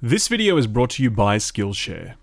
This video is brought to you by Skillshare.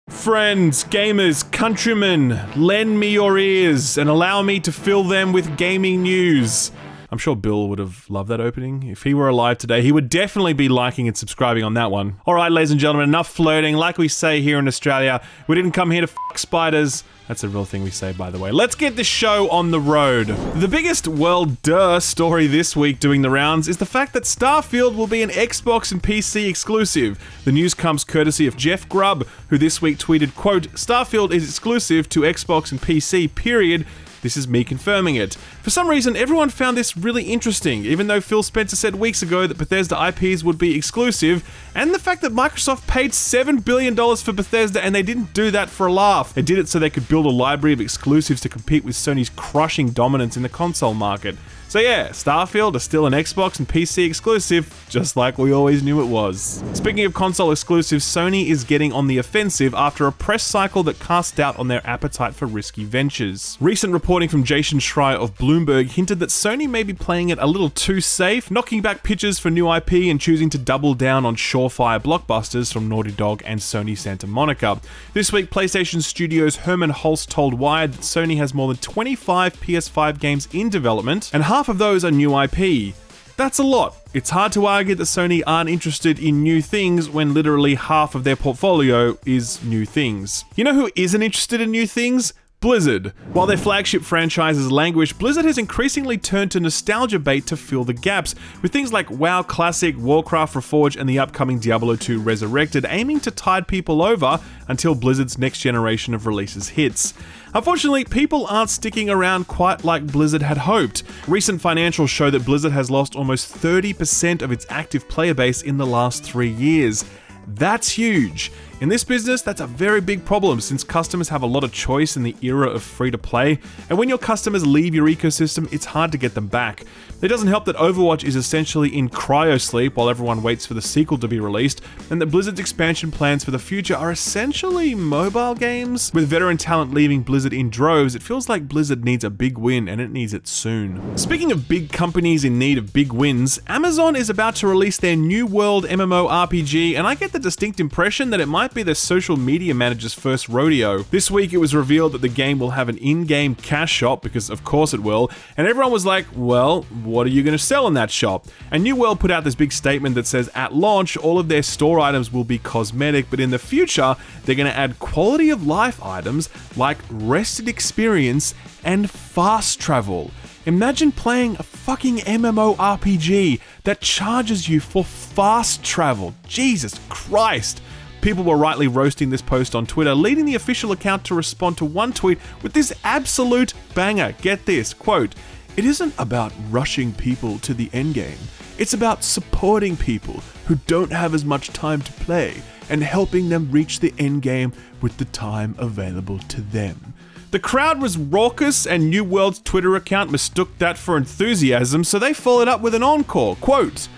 Friends, gamers, countrymen, lend me your ears and allow me to fill them with gaming news. I'm sure Bill would have loved that opening. If he were alive today, he would definitely be liking and subscribing on that one. Alright, ladies and gentlemen, enough flirting. Like we say here in Australia, we didn't come here to f**k spiders. That's a real thing we say, by the way. Let's get this show on the road. The biggest, well, duh story this week doing the rounds is the fact that Starfield will be an Xbox and PC exclusive. The news comes courtesy of Jeff Grubb, who this week tweeted, quote, "Starfield is exclusive to Xbox and PC, period. This is me confirming it." For some reason, everyone found this really interesting, even though Phil Spencer said weeks ago that Bethesda IPs would be exclusive, and the fact that Microsoft paid $7 billion for Bethesda and they didn't do that for a laugh. They did it so they could build a library of exclusives to compete with Sony's crushing dominance in the console market. So yeah, Starfield is still an Xbox and PC exclusive, just like we always knew it was. Speaking of console exclusives, Sony is getting on the offensive after a press cycle that cast doubt on their appetite for risky ventures. Recent reporting from Jason Schreier of Bloomberg hinted that Sony may be playing it a little too safe, knocking back pitches for new IP and choosing to double down on surefire blockbusters from Naughty Dog and Sony Santa Monica. This week, PlayStation Studios' Herman Hulst told Wired that Sony has more than 25 PS5 games in development, and half of those are new IP. That's a lot. It's hard to argue that Sony aren't interested in new things when literally half of their portfolio is new things. You know who isn't interested in new things? Blizzard. While their flagship franchises languish, Blizzard has increasingly turned to nostalgia bait to fill the gaps, with things like WoW Classic, Warcraft Reforged, and the upcoming Diablo 2 Resurrected aiming to tide people over until Blizzard's next generation of releases hits. Unfortunately, people aren't sticking around quite like Blizzard had hoped. Recent financials show that Blizzard has lost almost 30% of its active player base in the last 3 years. That's huge. In this business, that's a very big problem since customers have a lot of choice in the era of free-to-play, and when your customers leave your ecosystem, it's hard to get them back. It doesn't help that Overwatch is essentially in cryo-sleep while everyone waits for the sequel to be released, and that Blizzard's expansion plans for the future are essentially mobile games. With veteran talent leaving Blizzard in droves, it feels like Blizzard needs a big win, and it needs it soon. Speaking of big companies in need of big wins, Amazon is about to release their New World MMORPG, and I get the distinct impression that it might be the social media manager's first rodeo. This week it was revealed that the game will have an in-game cash shop, because of course it will, and everyone was like, well, what are you going to sell in that shop? And New World put out this big statement that says at launch all of their store items will be cosmetic, but in the future they're going to add quality of life items like rested experience and fast travel. Imagine playing a fucking MMORPG that charges you for fast travel. Jesus Christ. People were rightly roasting this post on Twitter, leading the official account to respond to one tweet with this absolute banger. Get this, quote, "It isn't about rushing people to the endgame. It's about supporting people who don't have as much time to play and helping them reach the endgame with the time available to them." The crowd was raucous, and New World's Twitter account mistook that for enthusiasm, so they followed up with an encore, quote,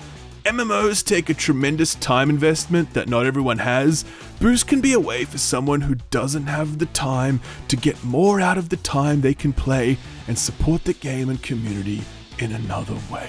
"MMOs take a tremendous time investment that not everyone has. Boost can be a way for someone who doesn't have the time to get more out of the time they can play and support the game and community in another way."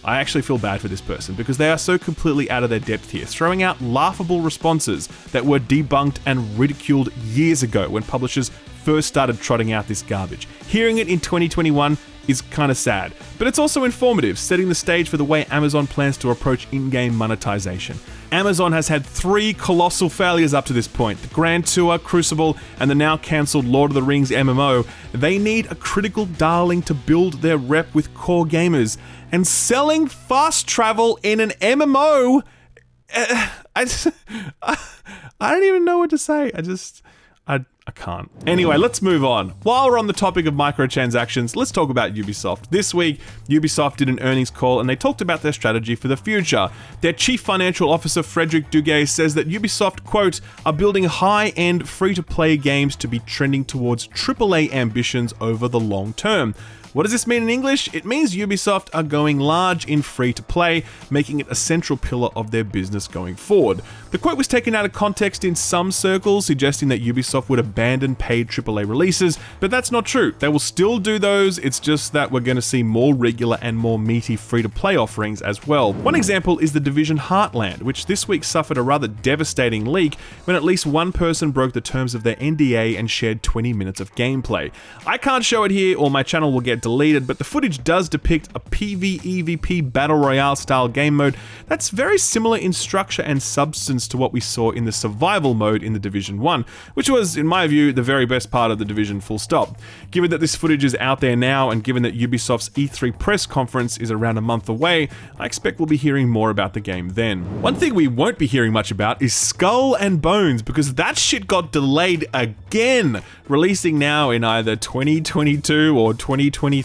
I actually feel bad for this person because they are so completely out of their depth here, throwing out laughable responses that were debunked and ridiculed years ago when publishers first started trotting out this garbage. Hearing it in 2021 is kind of sad, but it's also informative, setting the stage for the way Amazon plans to approach in-game monetization. Amazon has had 3 colossal failures up to this point: the Grand Tour, Crucible, and the now cancelled Lord of the Rings MMO. They need a critical darling to build their rep with core gamers, and selling fast travel in an MMO, I don't even know what to say. I can't. Anyway, let's move on. While we're on the topic of microtransactions, let's talk about Ubisoft. This week, Ubisoft did an earnings call and they talked about their strategy for the future. Their chief financial officer, Frederic Duguay, says that Ubisoft, quote, "are building high-end free-to-play games to be trending towards AAA ambitions over the long term. What does this mean in English? It means Ubisoft are going large in free-to-play, making it a central pillar of their business going forward. The quote was taken out of context in some circles, suggesting that Ubisoft would abandon paid AAA releases, but that's not true. They will still do those, it's just that we're going to see more regular and more meaty free-to-play offerings as well. One example is The Division Heartland, which this week suffered a rather devastating leak when at least one person broke the terms of their NDA and shared 20 minutes of gameplay. I can't show it here or my channel will get deleted, but the footage does depict a PvEvP Battle Royale style game mode that's very similar in structure and substance to what we saw in the survival mode in The Division 1, which was, in my view, the very best part of The Division full stop. Given that this footage is out there now, and given that Ubisoft's E3 press conference is around a month away, I expect we'll be hearing more about the game then. One thing we won't be hearing much about is Skull and Bones, because that shit got delayed again, releasing now in either 2022 or 2023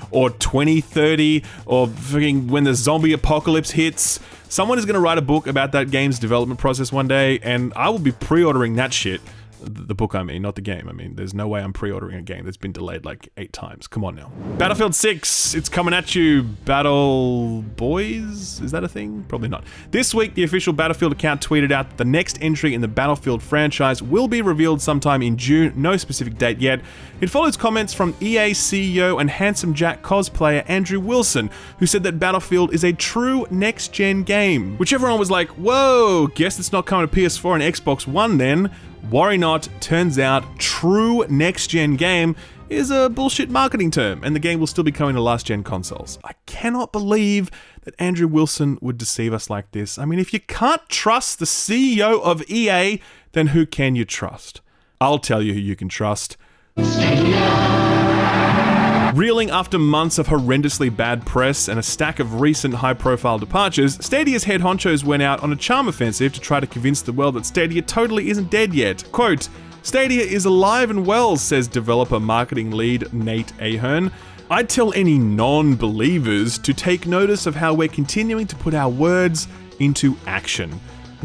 or 2030 or fucking when the zombie apocalypse hits. Someone is going to write a book about that game's development process one day, and I will be pre-ordering that shit. The book, I mean, not the game. I mean, there's no way I'm pre-ordering a game that's been delayed like 8 times. Come on now. Battlefield 6, it's coming at you, Battle Boys? Is that a thing? Probably not. This week, the official Battlefield account tweeted out that the next entry in the Battlefield franchise will be revealed sometime in June, no specific date yet. It follows comments from EA CEO and Handsome Jack cosplayer Andrew Wilson, who said that Battlefield is a true next-gen game. Which everyone was like, whoa, guess it's not coming to PS4 and Xbox One then. Worry not, turns out true next-gen game is a bullshit marketing term, and the game will still be coming to last-gen consoles. I cannot believe that Andrew Wilson would deceive us like this. I mean, if you can't trust the CEO of EA, then who can you trust? I'll tell you who you can trust. Reeling after months of horrendously bad press and a stack of recent high-profile departures, Stadia's head honchos went out on a charm offensive to try to convince the world that Stadia totally isn't dead yet. Quote, "Stadia is alive and well," says developer marketing lead Nate Ahern. "I'd tell any non-believers to take notice of how we're continuing to put our words into action."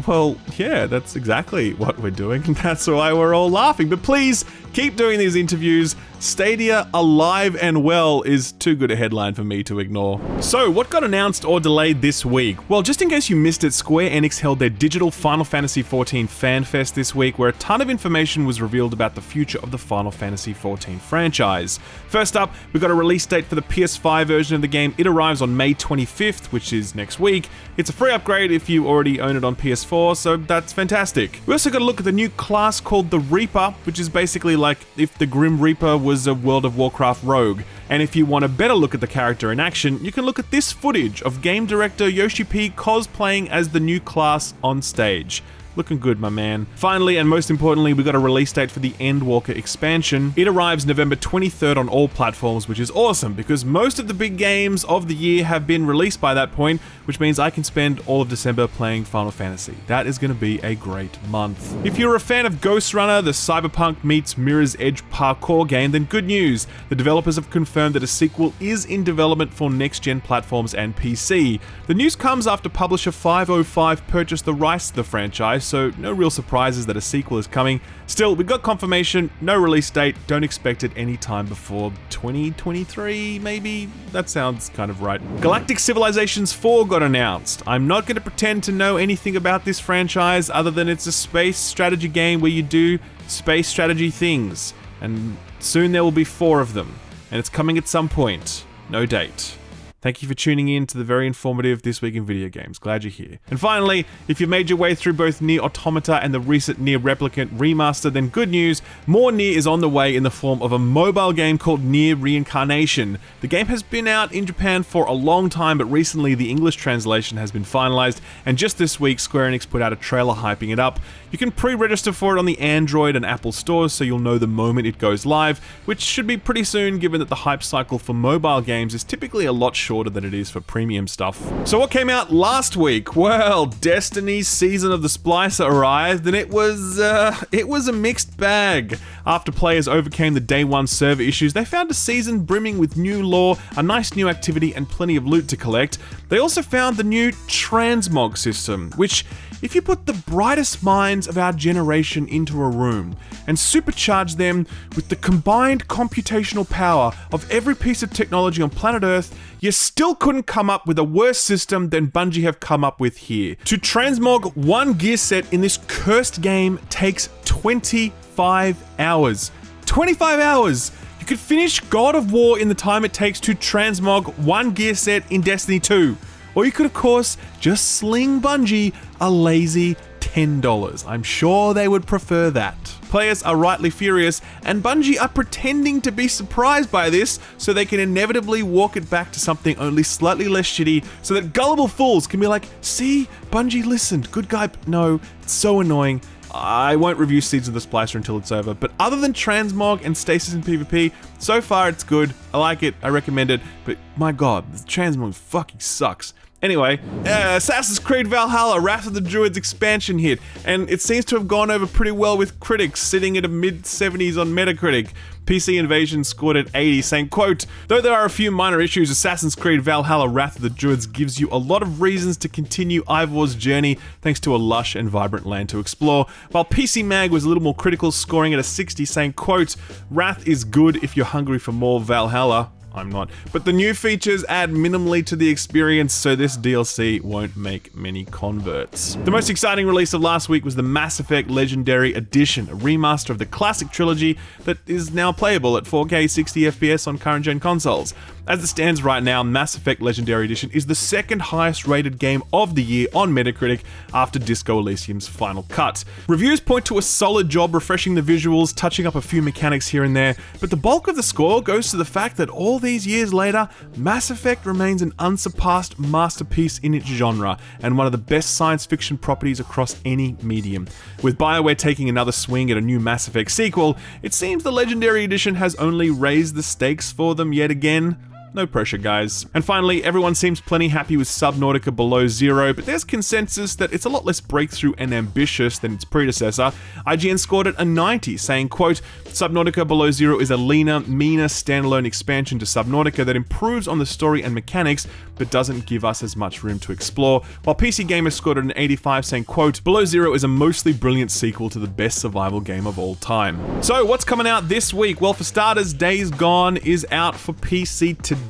Well, yeah, that's exactly what we're doing. That's why we're all laughing. But please, keep doing these interviews. Stadia alive and well is too good a headline for me to ignore. So, what got announced or delayed this week? Well, just in case you missed it, Square Enix held their digital Final Fantasy XIV Fan Fest this week, where a ton of information was revealed about the future of the Final Fantasy XIV franchise. First up, we got a release date for the PS5 version of the game. It arrives on May 25th, which is next week. It's a free upgrade if you already own it on PS4, so that's fantastic. We also got a look at the new class called the Reaper, which is basically like if the Grim Reaper was a World of Warcraft rogue. And if you want a better look at the character in action, you can look at this footage of game director Yoshi P cosplaying as the new class on stage. Looking good, my man. Finally, and most importantly, we got a release date for the Endwalker expansion. It arrives November 23rd on all platforms, which is awesome because most of the big games of the year have been released by that point, which means I can spend all of December playing Final Fantasy. That is going to be a great month. If you're a fan of Ghost Runner, the cyberpunk meets Mirror's Edge parkour game, then good news. The developers have confirmed that a sequel is in development for next-gen platforms and PC. The news comes after publisher 505 purchased the rights to the franchise, so no real surprises that a sequel is coming. Still, we got confirmation, no release date, don't expect it any time before 2023, maybe? That sounds kind of right. Galactic Civilizations 4 got announced. I'm not going to pretend to know anything about this franchise other than it's a space strategy game where you do space strategy things. And soon there will be 4 of them. And it's coming at some point. No date. Thank you for tuning in to the very informative This Week in Video Games. Glad you're here. And finally, if you made your way through both Nier Automata and the recent Nier Replicant remaster, then good news, more Nier is on the way in the form of a mobile game called Nier Reincarnation. The game has been out in Japan for a long time, but recently the English translation has been finalized, and just this week Square Enix put out a trailer hyping it up. You can pre-register for it on the Android and Apple stores, so you'll know the moment it goes live, which should be pretty soon given that the hype cycle for mobile games is typically a lot shorter than it is for premium stuff. So what came out last week? Well, Destiny's Season of the Splicer arrived, and it was a mixed bag. After players overcame the day one server issues, they found a season brimming with new lore, a nice new activity, and plenty of loot to collect. They also found the new transmog system, which if you put the brightest minds of our generation into a room and supercharge them with the combined computational power of every piece of technology on planet Earth, you still couldn't come up with a worse system than Bungie have come up with here. To transmog one gear set in this cursed game takes 25 hours. 25 hours! You could finish God of War in the time it takes to transmog one gear set in Destiny 2. Or you could, of course, just sling Bungie a lazy $10. I'm sure they would prefer that. Players are rightly furious, and Bungie are pretending to be surprised by this so they can inevitably walk it back to something only slightly less shitty so that gullible fools can be like, see, Bungie listened, good guy. No, it's so annoying. I won't review Seeds of the Splicer until it's over, but other than transmog and stasis in PvP, so far it's good. I like it, I recommend it, but my god, the transmog fucking sucks. Anyway, Assassin's Creed Valhalla Wrath of the Druids expansion hit, and it seems to have gone over pretty well with critics, sitting at a mid-70s on Metacritic. PC Invasion scored at 80, saying, quote, "Though there are a few minor issues, Assassin's Creed Valhalla Wrath of the Druids gives you a lot of reasons to continue Ivor's journey thanks to a lush and vibrant land to explore," while PC Mag was a little more critical, scoring at a 60, saying, quote, "Wrath is good if you're hungry for more Valhalla." I'm not. But the new features add minimally to the experience, so this DLC won't make many converts. The most exciting release of last week was the Mass Effect Legendary Edition, a remaster of the classic trilogy that is now playable at 4K 60 FPS on current-gen consoles. As it stands right now, Mass Effect Legendary Edition is the second highest rated game of the year on Metacritic after Disco Elysium's Final Cut. Reviews point to a solid job refreshing the visuals, touching up a few mechanics here and there, but the bulk of the score goes to the fact that all these years later, Mass Effect remains an unsurpassed masterpiece in its genre, and one of the best science fiction properties across any medium. With BioWare taking another swing at a new Mass Effect sequel, it seems the Legendary Edition has only raised the stakes for them yet again. No pressure, guys. And finally, everyone seems plenty happy with Subnautica Below Zero, but there's consensus that it's a lot less breakthrough and ambitious than its predecessor. IGN scored it a 90, saying, quote, "Subnautica Below Zero is a leaner, meaner standalone expansion to Subnautica that improves on the story and mechanics, but doesn't give us as much room to explore," while PC Gamer scored it an 85, saying, quote, "Below Zero is a mostly brilliant sequel to the best survival game of all time." So, what's coming out this week? Well, for starters, Days Gone is out for PC today.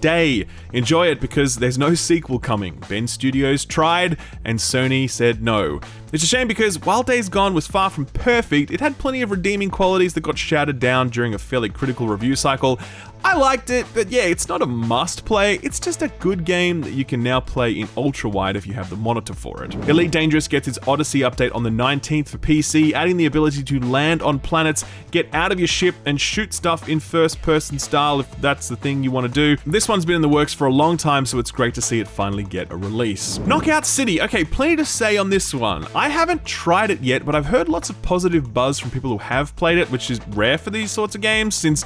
Enjoy it because there's no sequel coming. Ben Studios tried and Sony said no. It's a shame because while Days Gone was far from perfect, it had plenty of redeeming qualities that got shouted down during a fairly critical review cycle. I liked it, but yeah, it's not a must play, it's just a good game that you can now play in ultra wide if you have the monitor for it. Elite Dangerous gets its Odyssey update on the 19th for PC, adding the ability to land on planets, get out of your ship, and shoot stuff in first-person style if that's the thing you want to do. This one's been in the works for a long time, so it's great to see it finally get a release. Knockout City, okay, plenty to say on this one. I haven't tried it yet, but I've heard lots of positive buzz from people who have played it, which is rare for these sorts of games, since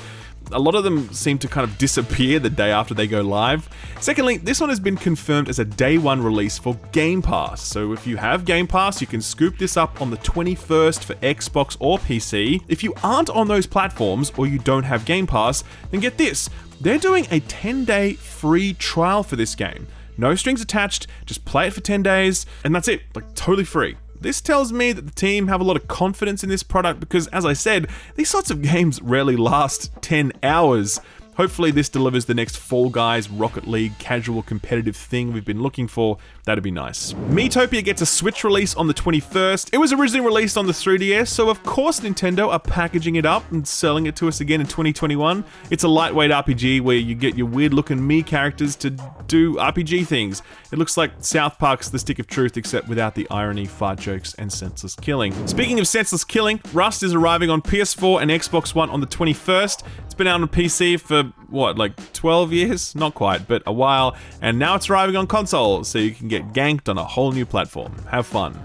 a lot of them seem to kind of disappear the day after they go live. Secondly, this one has been confirmed as a day one release for Game Pass. So if you have Game Pass, you can scoop this up on the 21st for Xbox or PC. If you aren't on those platforms or you don't have Game Pass, then get this. They're doing a 10-day free trial for this game. No strings attached, just play it for 10 days, and that's it, like totally free. This tells me that the team have a lot of confidence in this product because, as I said, these sorts of games rarely last 10 hours. Hopefully this delivers the next Fall Guys, Rocket League, casual competitive thing we've been looking for. That'd be nice. Miitopia gets a Switch release on the 21st. It was originally released on the 3DS, so of course Nintendo are packaging it up and selling it to us again in 2021. It's a lightweight RPG where you get your weird looking Mii characters to do RPG things. It looks like South Park's The Stick of Truth, except without the irony, fart jokes, and senseless killing. Speaking of senseless killing, Rust is arriving on PS4 and Xbox One on the 21st. It's been out on PC for, what, like 12 years? Not quite, but a while. And now it's arriving on console, so you can get ganked on a whole new platform. Have fun.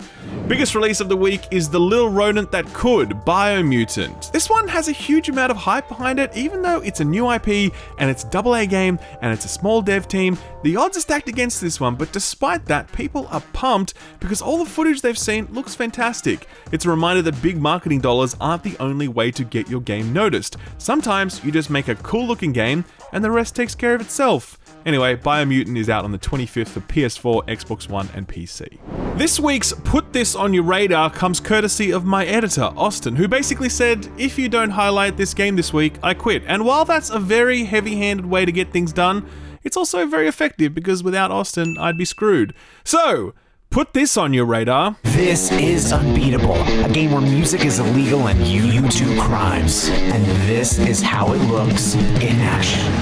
Biggest release of the week is the little rodent that could, Biomutant. This one has a huge amount of hype behind it, even though it's a new IP and it's a AA game and it's a small dev team. The odds are stacked against this one, but despite that, people are pumped because all the footage they've seen looks fantastic. It's a reminder that big marketing dollars aren't the only way to get your game noticed. Sometimes you just make a cool looking game and the rest takes care of itself. Anyway, Biomutant is out on the 25th for PS4, Xbox One, and PC. This week's Put This This On Your Radar comes courtesy of my editor, Austin, who basically said, if you don't highlight this game this week, I quit. And while that's a very heavy-handed way to get things done, it's also very effective because without Austin, I'd be screwed. So, put this on your radar. This is Unbeatable, a game where music is illegal and you do crimes. And this is how it looks in action.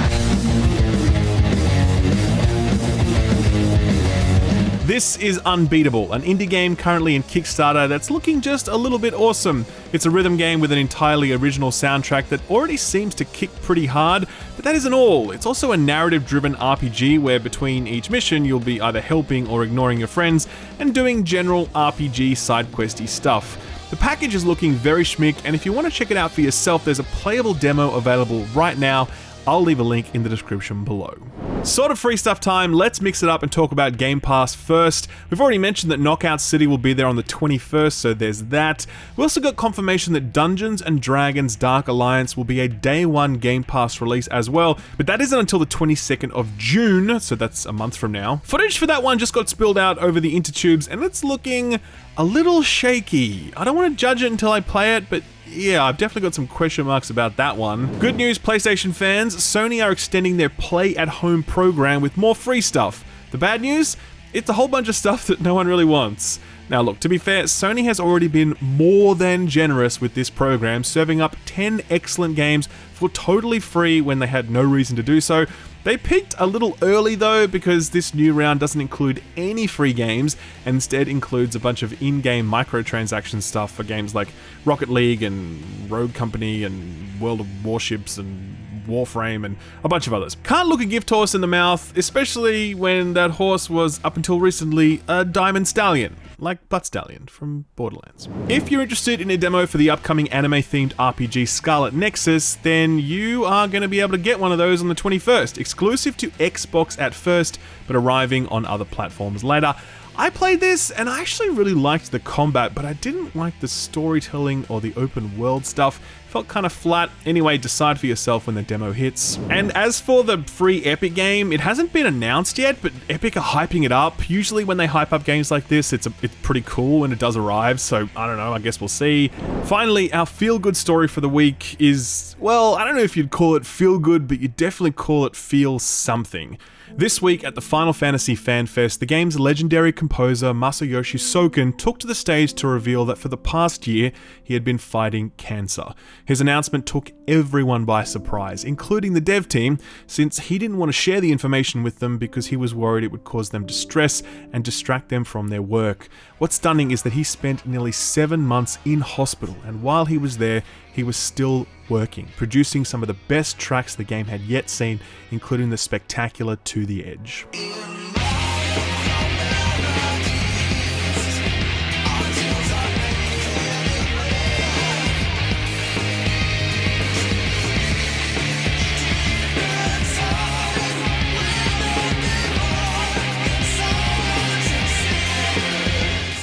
This is Unbeatable, an indie game currently in Kickstarter that's looking just a little bit awesome. It's a rhythm game with an entirely original soundtrack that already seems to kick pretty hard, but that isn't all. It's also a narrative-driven RPG where between each mission you'll be either helping or ignoring your friends and doing general RPG side-questy stuff. The package is looking very schmick, and if you want to check it out for yourself, there's a playable demo available right now. I'll leave a link in the description below. Sort of free stuff time, let's mix it up and talk about Game Pass first. We've already mentioned that Knockout City will be there on the 21st, so there's that. We also got confirmation that Dungeons & Dragons Dark Alliance will be a day one Game Pass release as well, but that isn't until the 22nd of June, so that's a month from now. Footage for that one just got spilled out over the intertubes, and it's looking a little shaky. I don't want to judge it until I play it, but yeah, I've definitely got some question marks about that one. Good news, PlayStation fans, Sony are extending their Play at Home program with more free stuff. The bad news? It's a whole bunch of stuff that no one really wants. Now look, to be fair, Sony has already been more than generous with this program, serving up 10 excellent games for totally free when they had no reason to do so. They peaked a little early though, because this new round doesn't include any free games and instead includes a bunch of in-game microtransaction stuff for games like Rocket League and Rogue Company and World of Warships and Warframe and a bunch of others. Can't look a gift horse in the mouth, especially when that horse was, up until recently, a diamond stallion, like Butt Stallion from Borderlands. If you're interested in a demo for the upcoming anime-themed RPG Scarlet Nexus, then you are going to be able to get one of those on the 21st, exclusive to Xbox at first, but arriving on other platforms later. I played this and I actually really liked the combat, but I didn't like the storytelling or the open world stuff. Felt kind of flat. Anyway, decide for yourself when the demo hits. And as for the free Epic game, it hasn't been announced yet, but Epic are hyping it up. Usually when they hype up games like this, it's pretty cool when it does arrive, so I don't know, I guess we'll see. Finally, our feel-good story for the week is, well, I don't know if you'd call it feel-good, but you'd definitely call it feel something. This week at the Final Fantasy Fan Fest, the game's legendary composer Masayoshi Soken took to the stage to reveal that for the past year, he had been fighting cancer. His announcement took everyone by surprise, including the dev team, since he didn't want to share the information with them because he was worried it would cause them distress and distract them from their work. What's stunning is that he spent nearly 7 months in hospital, and while he was there, he was still working, producing some of the best tracks the game had yet seen, including the spectacular To the Edge.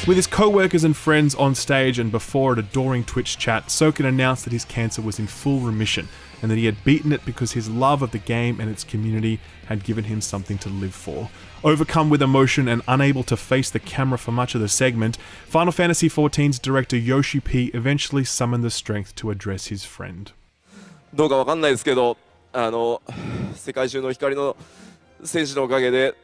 With his co-workers and friends on stage and before an adoring Twitch chat, Soken announced that his cancer was in full remission and that he had beaten it because his love of the game and its community had given him something to live for. Overcome with emotion and unable to face the camera for much of the segment, Final Fantasy XIV's director Yoshi P eventually summoned the strength to address his friend. どうかわかんないですけど、世界中の光の戦士のおかげで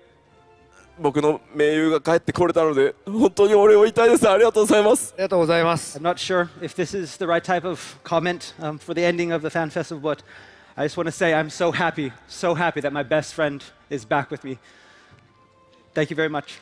僕の盟友が帰ってこれたので本当にお礼を言いたいです。ありがとうございます。ありがとうございます。I'm not sure if this is the right type of comment for the ending of the fan festival, but I just want to say I'm so happy that my best friend is back with me. Thank you very much.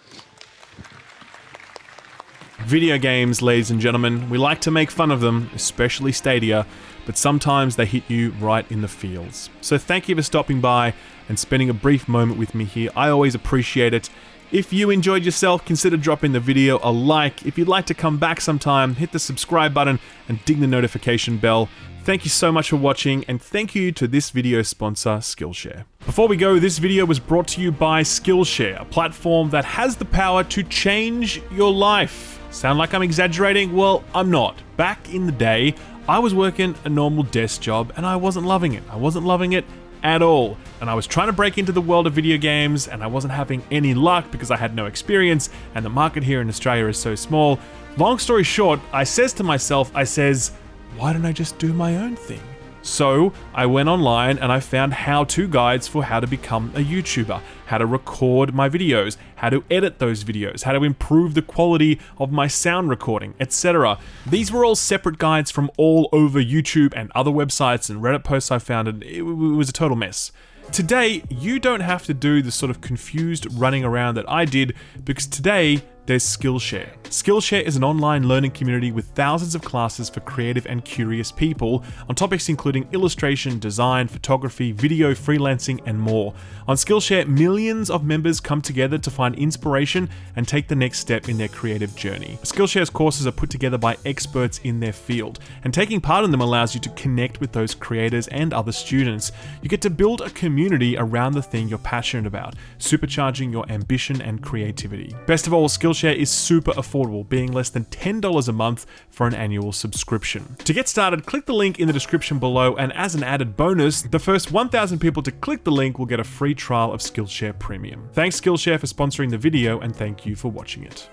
Video games, ladies and gentlemen, we like to make fun of them, especially Stadia, but sometimes they hit you right in the feels. So thank you for stopping by and spending a brief moment with me here. I always appreciate it. If you enjoyed yourself, consider dropping the video a like. If you'd like to come back sometime, hit the subscribe button and ding the notification bell. Thank you so much for watching, and thank you to this video sponsor, Skillshare. Before we go, this video was brought to you by Skillshare, a platform that has the power to change your life. Sound like I'm exaggerating? Well, I'm not. Back in the day, I was working a normal desk job and I wasn't loving it. I wasn't loving it at all. And I was trying to break into the world of video games and I wasn't having any luck because I had no experience and the market here in Australia is so small. Long story short, I says to myself, why don't I just do my own thing? So I went online and I found how-to guides for how to become a YouTuber, how to record my videos, how to edit those videos, how to improve the quality of my sound recording, etc. These were all separate guides from all over YouTube and other websites and Reddit posts I found, and it was a total mess. Today, you don't have to do the sort of confused running around that I did, because today, there's Skillshare. Skillshare is an online learning community with thousands of classes for creative and curious people on topics including illustration, design, photography, video, freelancing, and more. On Skillshare, millions of members come together to find inspiration and take the next step in their creative journey. Skillshare's courses are put together by experts in their field, and taking part in them allows you to connect with those creators and other students. You get to build a community around the thing you're passionate about, supercharging your ambition and creativity. Best of all, Skillshare is super affordable, being less than $10 a month for an annual subscription. To get started, click the link in the description below, and as an added bonus, the first 1,000 people to click the link will get a free trial of Skillshare Premium. Thanks Skillshare for sponsoring the video, and thank you for watching it.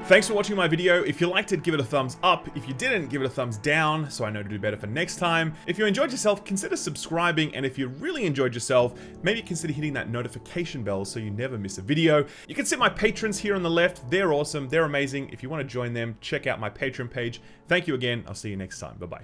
Thanks for watching my video. If you liked it, give it a thumbs up. If you didn't, give it a thumbs down so I know to do better for next time. If you enjoyed yourself, consider subscribing, and if you really enjoyed yourself, maybe consider hitting that notification bell so you never miss a video. You can see my patrons here on the left. They're awesome. They're amazing. If you want to join them, check out my Patreon page. Thank you again. I'll see you next time. Bye-bye.